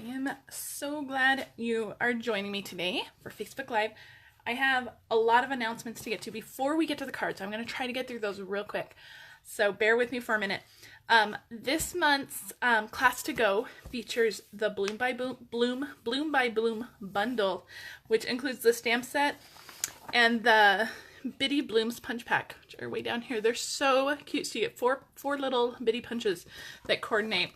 I am so glad you are joining me today for Facebook Live. I have a lot of announcements to get to before we get to the cards. I'm going to try to get through those real quick. So bear with me for a minute. This month's Class to Go features the Bloom by Bloom bundle, which includes the stamp set and the Bitty Blooms punch pack, which are way down here. They're so cute. So you get four little bitty punches that coordinate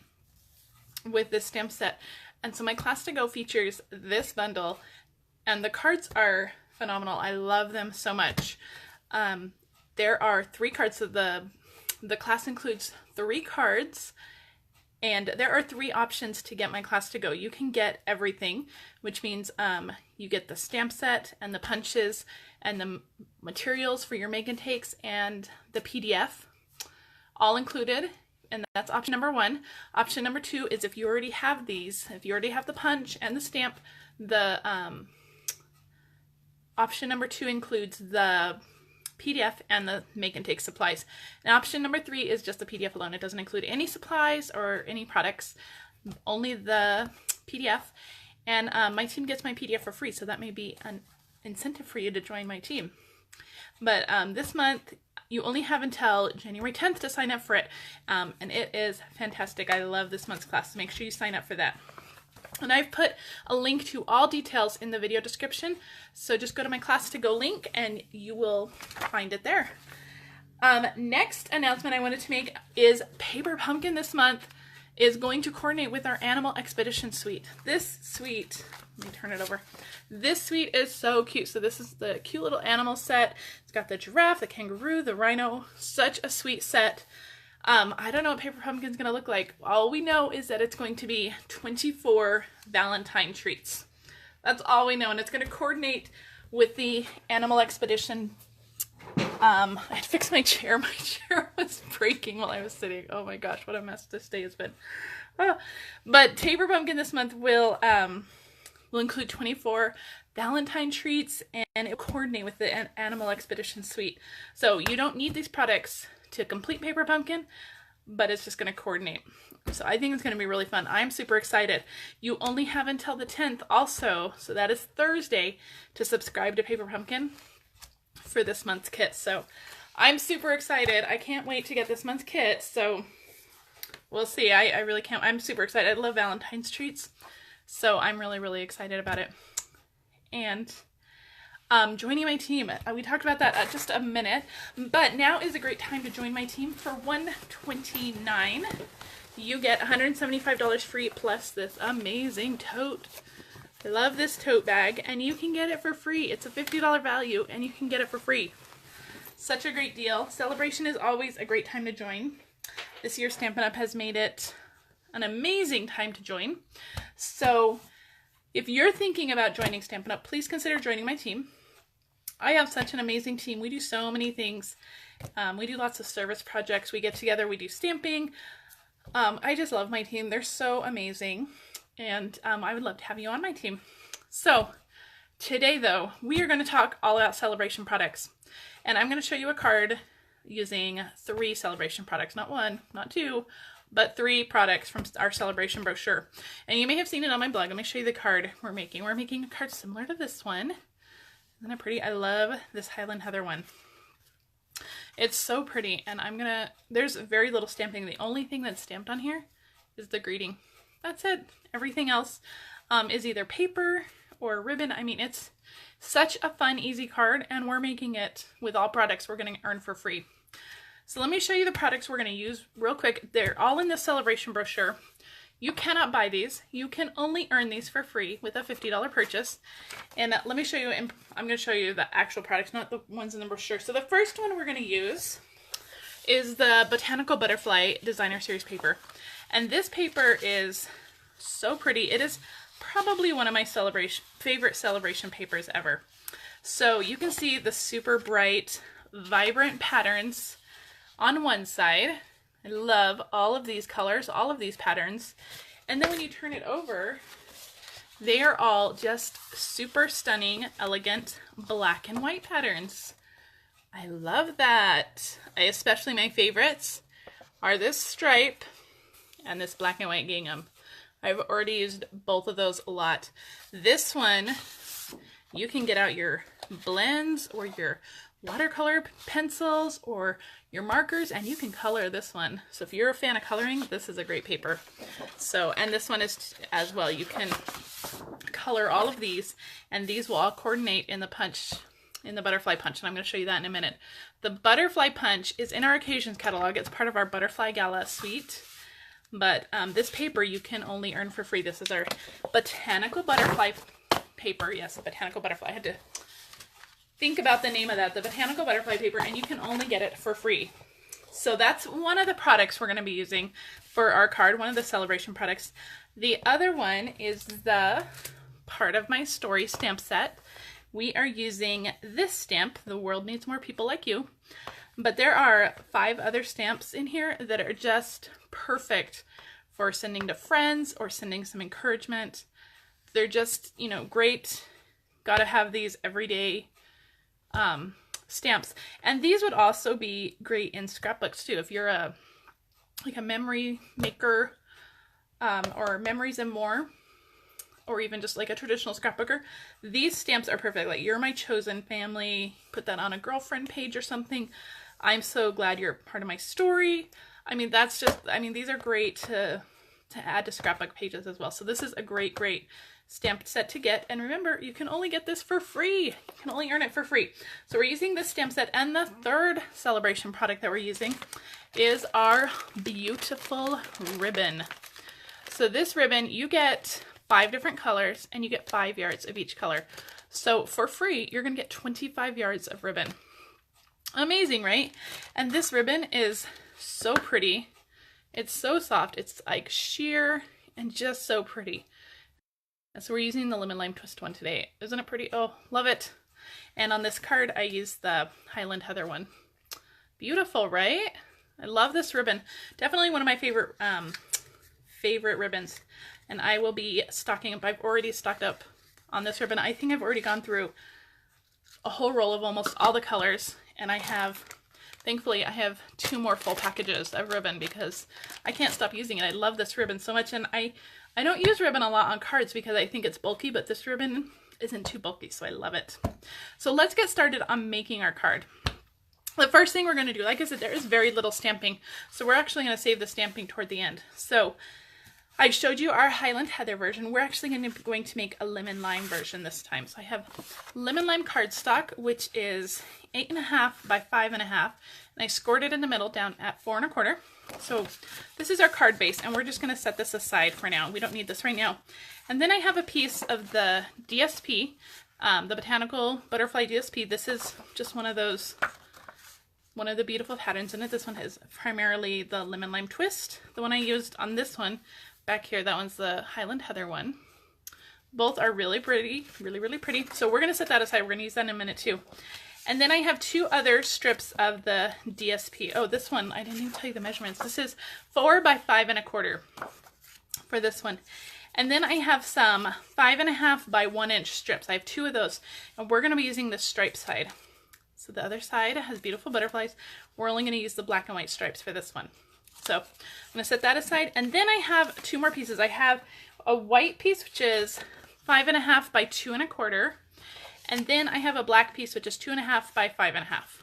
with this stamp set. And so my Class to Go features this bundle, and the cards are phenomenal. I love them so much. There are 3 cards, so the class includes 3 cards, and there are 3 options to get my Class to Go. You can get everything, which means you get the stamp set and the punches and the materials for your make and takes and the PDF all included. And that's option number 1. Option number 2 is if you already have these, if you already have the punch and the stamp, the option number 2 includes the PDF and the make and take supplies. And option number 3 is just the PDF alone. It doesn't include any supplies or any products, only the PDF. And my team gets my PDF for free, so that may be an incentive for you to join my team. But this month, you only have until January 10th to sign up for it, and it is fantastic. I love this month's class, so make sure you sign up for that. And I've put a link to all details in the video description, so just go to my Class to Go link and you will find it there. Next announcement I wanted to make is Paper Pumpkin this month is going to coordinate with our Animal Expedition suite. This suite, let me turn it over. This suite is so cute. So this is the cute little animal set. It's got the giraffe, the kangaroo, the rhino. Such a sweet set. I don't know what Paper Pumpkin's gonna look like. All we know is that it's going to be 24 Valentine treats. That's all we know, and it's gonna coordinate with the Animal Expedition. I had to fix my chair. My chair was breaking while I was sitting. Oh my gosh, what a mess this day has been. But Paper Pumpkin this month will include 24 Valentine treats, and it will coordinate with the Animal Expedition suite. So you don't need these products to complete Paper Pumpkin, but it's just going to coordinate. So I think it's going to be really fun. I'm super excited. You only have until the 10th also, so that is Thursday, to subscribe to Paper Pumpkin for this month's kit. So I'm super excited. I can't wait to get this month's kit. So we'll see. I really can't. I'm super excited. I love Valentine's treats. So I'm really excited about it. And joining my team. We talked about that just a minute. But now is a great time to join my team. For $129, you get $175 free plus this amazing tote. I love this tote bag, and you can get it for free. It's a $50 value, and you can get it for free. Such a great deal. Sale-a-Bration is always a great time to join. This year, Stampin' Up! Has made it an amazing time to join. So if you're thinking about joining Stampin' Up!, please consider joining my team. I have such an amazing team. We do so many things. We do lots of service projects. We get together, we do stamping. I just love my team. They're so amazing. And I would love to have you on my team. So today, though, we are going to talk all about Sale-a-Bration products. And I'm going to show you a card using 3 Sale-a-Bration products. Not 1, not 2, but 3 products from our Sale-a-Bration brochure. And you may have seen it on my blog. Let me show you the card we're making. We're making a card similar to this one. Isn't it pretty? I love this Highland Heather one. It's so pretty. And there's very little stamping. The only thing that's stamped on here is the greeting. That's it. Everything else is either paper or ribbon. I mean, it's such a fun, easy card, and we're making it with all products we're going to earn for free. So let me show you the products we're going to use real quick. They're all in the Sale-a-Bration brochure. You cannot buy these. You can only earn these for free with a $50 purchase. And let me show you, I'm going to show you the actual products, not the ones in the brochure. So the first one we're going to use is the Botanical Butterfly Designer Series paper. And this paper is so pretty. It is probably one of my favorite Sale-a-Bration papers ever. So you can see the super bright, vibrant patterns on one side. I love all of these colors, all of these patterns. And then when you turn it over, they are all just super stunning, elegant black and white patterns. I love that. Especially my favorites are this stripe and this black and white gingham. I've already used both of those a lot. This one, you can get out your blends or your watercolor pencils or your markers and you can color this one. So if you're a fan of coloring, this is a great paper. So, and this one is as well. You can color all of these and these will all coordinate in the punch, in the butterfly punch, and I'm going to show you that in a minute. The butterfly punch is in our occasions catalog. It's part of our butterfly gala suite. But this paper you can only earn for free. This is our botanical butterfly paper. Yes, botanical butterfly. I had to think about the name of that. The botanical butterfly paper, and you can only get it for free. So that's one of the products we're going to be using for our card, one of the Sale-a-Bration products. The other one is the Part of My Story stamp set. We are using this stamp, The World Needs More People Like You. But there are 5 other stamps in here that are just perfect for sending to friends or sending some encouragement. They're just, you know, great. Gotta have these everyday stamps. And these would also be great in scrapbooks too. If you're like a memory maker or memories and more, or even just like a traditional scrapbooker, these stamps are perfect. Like, you're my chosen family, put that on a girlfriend page or something. I'm so glad you're part of my story. I mean, that's just, I mean, these are great to add to scrapbook pages as well. So this is a great stamp set to get. And remember, you can only get this for free. You can only earn it for free. So we're using this stamp set. And the third Sale-a-Bration product that we're using is our beautiful ribbon. So this ribbon, you get 5 different colors and you get 5 yards of each color. So for free, you're gonna get 25 yards of ribbon. Amazing, right? And this ribbon is so pretty. It's so soft. It's like sheer and just so pretty. And so we're using the Lemon Lime Twist one today. Isn't it pretty? Oh, love it. And on this card, I used the Highland Heather one. Beautiful, right? I love this ribbon. Definitely one of my favorite ribbons. And I will be stocking up. I've already stocked up on this ribbon. I think I've already gone through a whole roll of almost all the colors. And I have, thankfully, I have 2 more full packages of ribbon because I can't stop using it. I love this ribbon so much. And I don't use ribbon a lot on cards because I think it's bulky, but this ribbon isn't too bulky, so I love it. So let's get started on making our card. The first thing we're going to do, like I said, there is very little stamping. So we're actually going to save the stamping toward the end. So I showed you our Highland Heather version. We're actually going to make a lemon lime version this time. So I have lemon lime cardstock, which is 8.5 by 5.5, and I scored it in the middle down at 4 1/4. So this is our card base, and we're just going to set this aside for now. We don't need this right now. And then I have a piece of the DSP, the Botanical Butterfly DSP. This is just one of the beautiful patterns in it. This one is primarily the Lemon Lime Twist. The one I used on this one back here, that one's the Highland Heather one. Both are really pretty, really pretty. So we're going to set that aside. We're going to use that in a minute too. And then I have 2 other strips of the DSP. Oh, this one, I didn't even tell you the measurements. This is 4 by 5 1/4 for this one. And then I have some 5.5 by 1 inch strips. I have 2 of those, and we're going to be using the stripe side. So the other side has beautiful butterflies. We're only going to use the black and white stripes for this one. So I'm going to set that aside. And then I have 2 more pieces. I have a white piece, which is 5.5 by 2 1/4. And then I have a black piece, which is 2.5 by 5.5.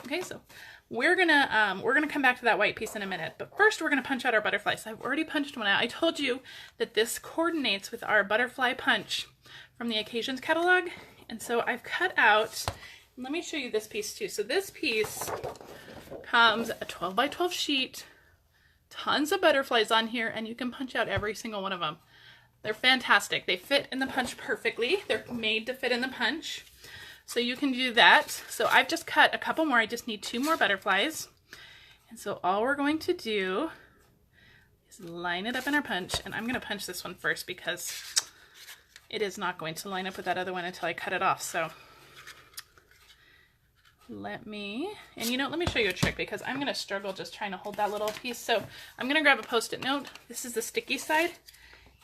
Okay, so we're gonna come back to that white piece in a minute. But first, we're gonna punch out our butterflies. So I've already punched one out. I told you that this coordinates with our butterfly punch from the Occasions catalog. And so I've cut out. Let me show you this piece too. So this piece comes a 12 by 12 sheet, tons of butterflies on here, and you can punch out every single one of them. They're fantastic. They fit in the punch perfectly. They're made to fit in the punch. So you can do that. So I've just cut a couple more. I just need 2 more butterflies. And so all we're going to do is line it up in our punch. And I'm going to punch this one first because it is not going to line up with that other one until I cut it off. So let me show you a trick because I'm going to struggle just trying to hold that little piece. So I'm going to grab a Post-it note. This is the sticky side.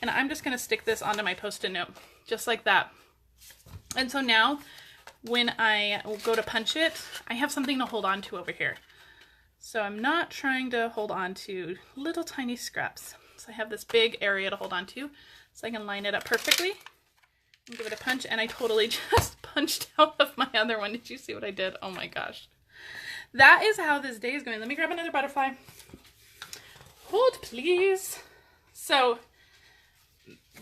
And I'm just going to stick this onto my Post-it note, just like that. And so now, when I go to punch it, I have something to hold on to over here. So I'm not trying to hold on to little tiny scraps. So I have this big area to hold on to, so I can line it up perfectly and give it a punch. And I totally just punched out of my other one. Did you see what I did? Oh my gosh. That is how this day is going. Let me grab another butterfly. Hold, please. So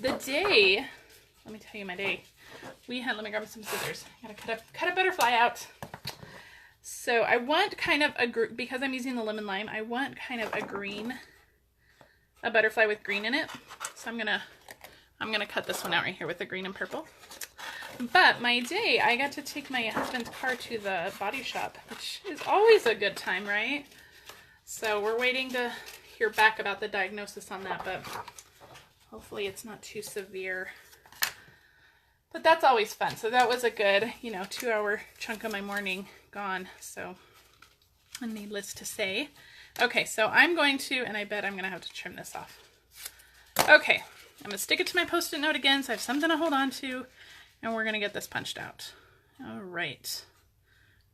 the day, let me tell you my day. Let me grab some scissors. I gotta cut a butterfly out. So I want kind of because I'm using the lemon lime, I want kind of a butterfly with green in it. So I'm gonna cut this one out right here with the green and purple. But my day, I got to take my husband's car to the body shop, which is always a good time, right? So we're waiting to hear back about the diagnosis on that, but hopefully it's not too severe. But that's always fun. So that was a good, 2-hour chunk of my morning gone. So needless to say. Okay, so I'm going to, and I bet I'm going to have to trim this off. Okay, I'm going to stick it to my Post-it note again so I have something to hold on to, and we're going to get this punched out. All right.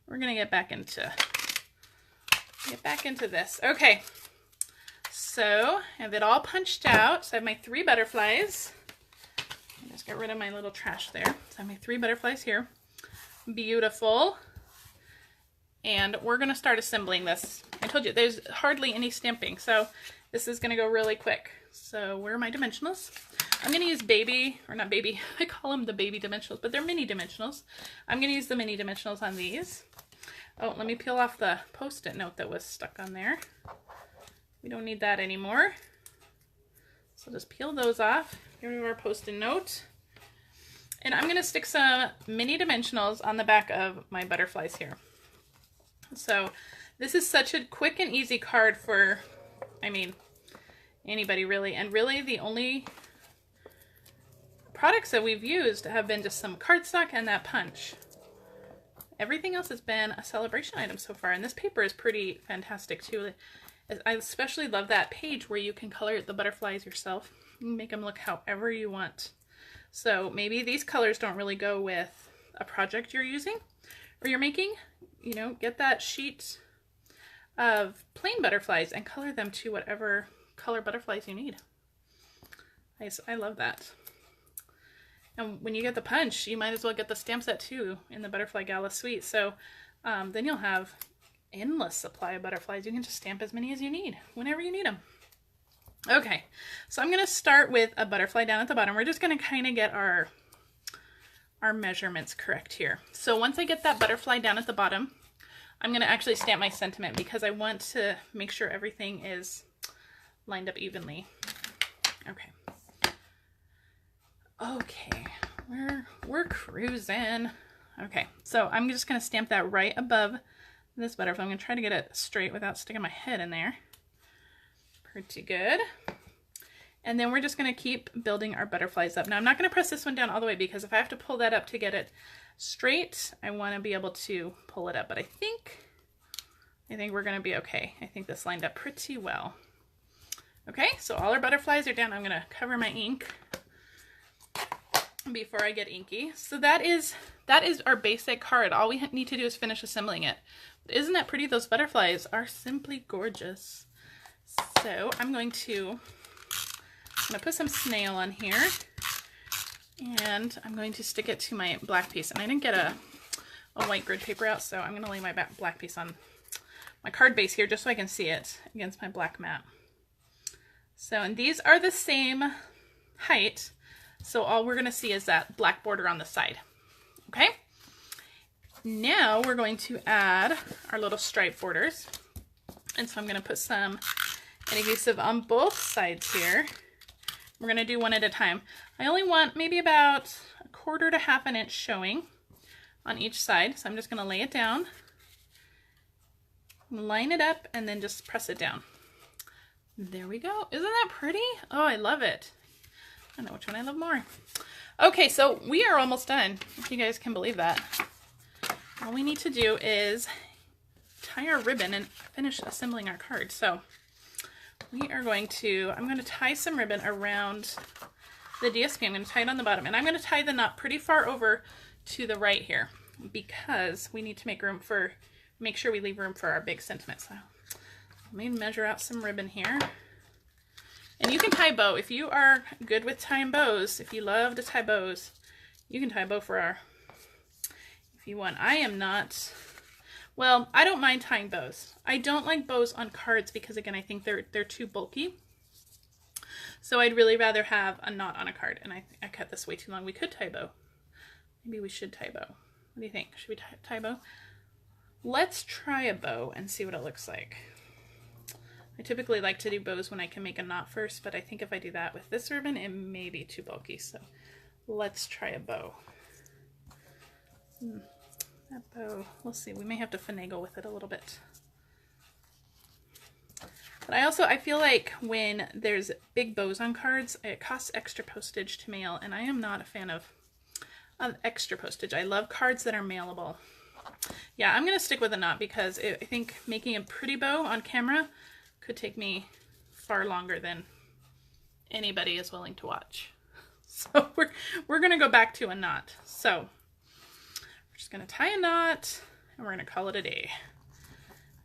We're going to get back into this. Okay, so I have it all punched out. So I have my 3 butterflies. Just get rid of my little trash there. So I have my 3 butterflies here. Beautiful. And we're going to start assembling this. I told you there's hardly any stamping, so this is going to go really quick. So where are my dimensionals? I'm going to use not baby, I call them the baby dimensionals, but they're mini dimensionals. I'm going to use the mini dimensionals on these. Oh, let me peel off the Post-it note that was stuck on there. We don't need that anymore. So just peel those off. Get rid of our Post-it note. And I'm going to stick some mini dimensionals on the back of my butterflies here. So this is such a quick and easy card for, anybody really. And really the only products that we've used have been just some cardstock and that punch. Everything else has been a Sale-a-Bration item so far. And this paper is pretty fantastic too. I especially love that page where you can color the butterflies yourself. You can make them look however you want. So maybe these colors don't really go with a project you're using or you're making. Get that sheet of plain butterflies and color them to whatever color butterflies you need. I love that. And when you get the punch, you might as well get the stamp set too in the Butterfly Gala Suite. So then you'll have endless supply of butterflies. You can just stamp as many as you need whenever you need them. Okay, so I'm going to start with a butterfly down at the bottom. We're just going to kind of get our measurements correct here. So once I get that butterfly down at the bottom, I'm going to actually stamp my sentiment because I want to make sure everything is lined up evenly. Okay, we're cruising. Okay, so I'm just going to stamp that right above this butterfly. I'm going to try to get it straight without sticking my head in there. Pretty good. And then we're just going to keep building our butterflies up. Now I'm not going to press this one down all the way because if I have to pull that up to get it straight, I want to be able to pull it up. But I think we're going to be okay. I think this lined up pretty well. Okay, so all our butterflies are down. I'm going to cover my ink before I get inky. So that is our basic card. All we need to do is finish assembling it. But isn't that pretty? Those butterflies are simply gorgeous. So I'm going to put some snail on here and I'm going to stick it to my black piece. And I didn't get a white grid paper out, so I'm going to lay my black piece on my card base here just so I can see it against my black mat. So, and these are the same height, so all we're going to see is that black border on the side. Okay? Now we're going to add our little stripe borders. And so I'm going to put some adhesive on both sides here. We're going to do one at a time. I only want maybe about 1/4 to 1/2 inch showing on each side. So I'm just going to lay it down, line it up, and then just press it down. There we go. Isn't that pretty? Oh, I love it. I don't know which one I love more. Okay, so we are almost done, if you guys can believe that. All we need to do is tie our ribbon and finish assembling our card. So we are going to, I'm going to tie some ribbon around the DSP. I'm going to tie it on the bottom, and I'm going to tie the knot pretty far over to the right here because we need to make sure we leave room for our big sentiment. So let me measure out some ribbon here. And you can tie a bow. If you are good with tying bows, if you love to tie bows, you can tie a bow for our, if you want. I am not, well, I don't mind tying bows. I don't like bows on cards because, again, I think they're too bulky. So I'd really rather have a knot on a card. And I cut this way too long. We could tie a bow. Maybe we should tie a bow. What do you think? Should we tie a bow? Let's try a bow and see what it looks like. I typically like to do bows when I can make a knot first, but I think if I do that with this ribbon, it may be too bulky. So let's try a bow. That bow, we'll see. We may have to finagle with it a little bit. But I feel like when there's big bows on cards, it costs extra postage to mail, and I am not a fan of extra postage. I love cards that are mailable. Yeah, I'm going to stick with a knot because I think making a pretty bow on camera could take me far longer than anybody is willing to watch. So we're going to go back to a knot. So we're just going to tie a knot and we're going to call it a day.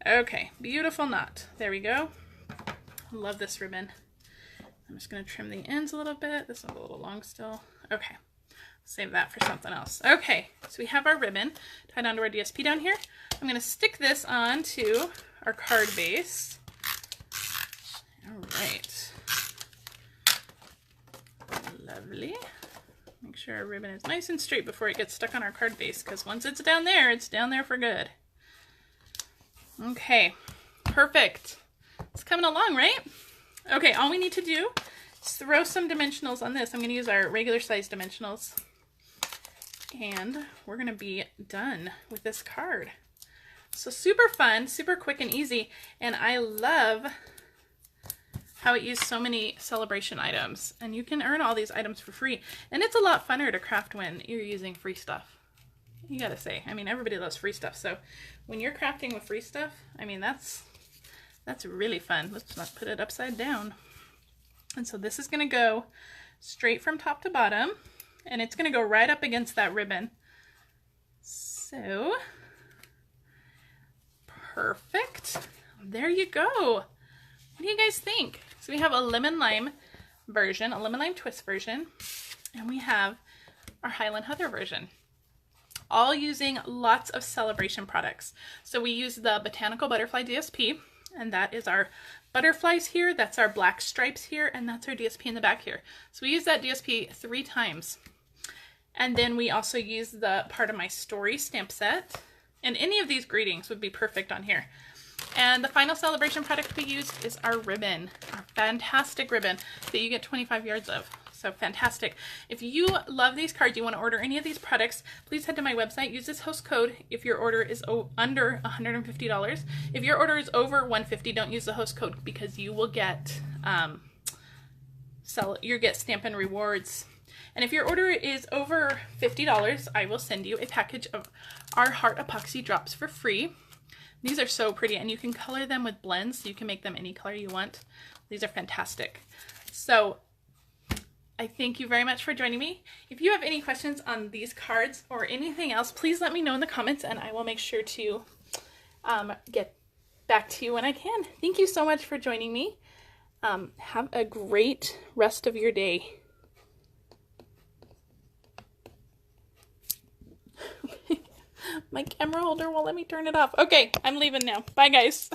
Okay, beautiful knot. There we go. I love this ribbon. I'm just going to trim the ends a little bit. This one's a little long still. Okay, save that for something else. Okay, so we have our ribbon tied onto our DSP down here. I'm going to stick this onto our card base. All right. Lovely. Make sure our ribbon is nice and straight before it gets stuck on our card base, because once it's down there for good. Okay, perfect. It's coming along, right? Okay, all we need to do is throw some dimensionals on this. I'm going to use our regular size dimensionals. And we're going to be done with this card. So super fun, super quick and easy. And I love how it used so many Sale-a-Bration items. And you can earn all these items for free. And it's a lot funner to craft when you're using free stuff. You gotta say, I mean, everybody loves free stuff. So when you're crafting with free stuff, I mean, that's really fun. Let's not put it upside down. And so this is gonna go straight from top to bottom, and it's gonna go right up against that ribbon. So, perfect. There you go. What do you guys think? So we have a lemon lime version, a lemon lime twist version, and we have our Highland Heather version. All using lots of Sale-a-Bration products. So we use the Botanical Butterfly DSP, and that is our butterflies here, that's our black stripes here, and that's our DSP in the back here. So we use that DSP 3 times. And then we also use the Part of My Story stamp set, and any of these greetings would be perfect on here. And the final Sale-a-Bration product we used is our ribbon, our fantastic ribbon that you get 25 yards of. So fantastic. If you love these cards, you want to order any of these products, please head to my website. Use this host code if your order is under $150. If your order is over $150, don't use the host code because you will get Stampin' Rewards. And if your order is over $50, I will send you a package of our Heart Epoxy drops for free. These are so pretty, and you can color them with blends, so you can make them any color you want. These are fantastic. So I thank you very much for joining me. If you have any questions on these cards or anything else, please let me know in the comments, and I will make sure to get back to you when I can. Thank you so much for joining me. Have a great rest of your day. My camera holder won't let me turn it off. Okay, I'm leaving now. Bye, guys.